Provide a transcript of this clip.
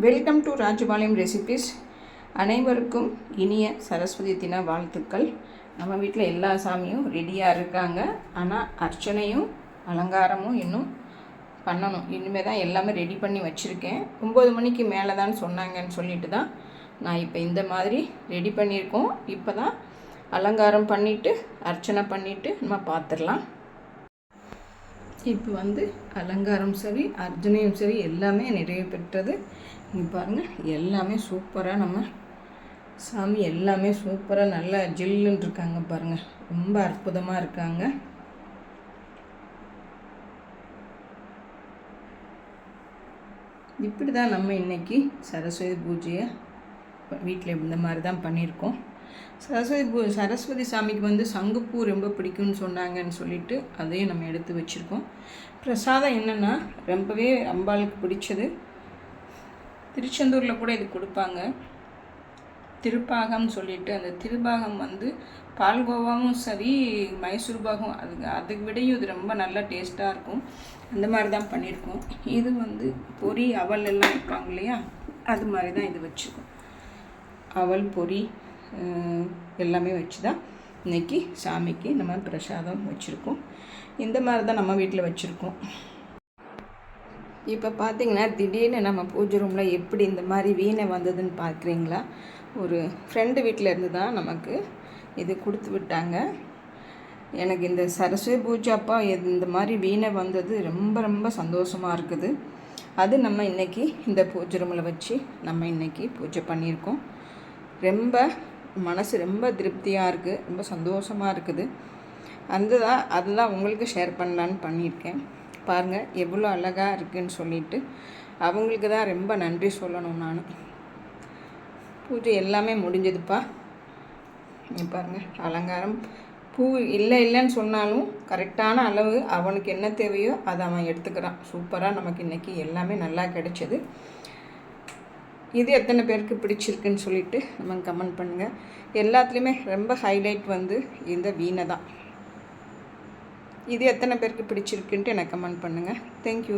Welcome to Rajapalayam recipes. அனைவருக்கும் இனிய சரஸ்வதி தின வாழ்த்துக்கள். நம்ம வீட்டில் எல்லா சாமியும் ரெடியாக இருக்காங்க. ஆனால் அர்ச்சனையும் அலங்காரமும் இன்னும் பண்ணணும். இனிமேல் தான் எல்லாமே ரெடி பண்ணி வச்சுருக்கேன். 9 மணிக்கு மேலே தான் சொன்னாங்கன்னு சொல்லிட்டு தான் நான் இப்போ இந்த மாதிரி ரெடி பண்ணியிருக்கோம். இப்போ தான் அலங்காரம் பண்ணிவிட்டு அர்ச்சனை பண்ணிவிட்டு நம்ம பார்த்துடலாம். இப்போ அலங்காரம் சரி அர்ச்சனையும் சரி எல்லாமே நிறைவு பெற்றது. இங்கே பாருங்கள், எல்லாமே சூப்பராக நம்ம சாமி எல்லாமே சூப்பராக நல்லா ஜில்லுன்னு இருக்காங்க பாருங்கள். ரொம்ப அற்புதமாக இருக்காங்க. இப்படி தான் நம்ம இன்றைக்கி சரஸ்வதி பூஜையை வீட்டில் இந்த மாதிரி தான் பண்ணியிருக்கோம். சரஸ்வதி சாமிக்கு சங்குப்பூ ரொம்ப பிடிக்கும்னு சொன்னாங்கன்னு சொல்லிட்டு அதையும் நம்ம எடுத்து வச்சுருக்கோம். பிரசாதம் என்னென்னா ரொம்பவே அம்பாளுக்கு பிடிச்சது. திருச்செந்தூரில் கூட இது கொடுப்பாங்க, திருப்பாகம்னு சொல்லிட்டு. அந்த திருப்பாகம் பால்கோவாவும் சரி மைசூர் பாகம் அதுக்கு விடையும் இது ரொம்ப நல்லா டேஸ்ட்டாக இருக்கும். அந்த மாதிரி தான் பண்ணியிருக்கோம். இது பொரி அவல் எல்லாம் வைப்பாங்க இல்லையா, அது மாதிரி தான் இது வச்சுருக்கோம். அவல் பொரி எல்லாமே வச்சு தான் இன்றைக்கி சாமிக்கு நம்ம பிரசாதம் வச்சுருக்கோம். இந்த மாதிரி தான் நம்ம வீட்டில் வச்சுருக்கோம். இப்போ பார்த்திங்கன்னா திடீர்னு நம்ம பூஜை ரூமில் எப்படி இந்த மாதிரி வீணை வந்ததுன்னு பார்க்குறீங்களா? ஒரு ஃப்ரெண்டு வீட்டில் இருந்து தான் நமக்கு இது கொடுத்து விட்டாங்க. எனக்கு இந்த சரஸ்வதி பூஜை அப்போ இந்த மாதிரி வீணை வந்தது ரொம்ப ரொம்ப சந்தோஷமாக இருக்குது. அது நம்ம இன்றைக்கி இந்த பூஜை ரூமில் வச்சு நம்ம இன்றைக்கி பூஜை பண்ணியிருக்கோம். ரொம்ப மனசு ரொம்ப திருப்தியாக இருக்குது, ரொம்ப சந்தோஷமாக இருக்குது. அதுதான் உங்களுக்கு ஷேர் பண்ணலான்னு பண்ணியிருக்கேன். பாருங்கள் எவ்வளோ அழகாக இருக்குதுன்னு சொல்லிட்டு அவங்களுக்கு தான் ரொம்ப நன்றி சொல்லணும். நான் பூஜை எல்லாமே முடிஞ்சதுப்பா. பாருங்கள், அலங்காரம் பூ இல்லைன்னு சொன்னாலும் கரெக்டான அளவு அவனுக்கு என்ன தேவையோ அதை அவன் எடுத்துக்கிறான். சூப்பராக நமக்கு இன்றைக்கி எல்லாமே நல்லா கிடைச்சது. இது எத்தனை பேருக்கு பிடிச்சிருக்குன்னு சொல்லிட்டு நம்ம கமெண்ட் பண்ணுங்கள். எல்லாத்துலேயுமே ரொம்ப ஹைலைட் இந்த வீணை தான். இது எத்தனை பேருக்கு பிடிச்சிருக்குன்ட்டு எனக்கு கமெண்ட் பண்ணுங்கள். தேங்க்யூ.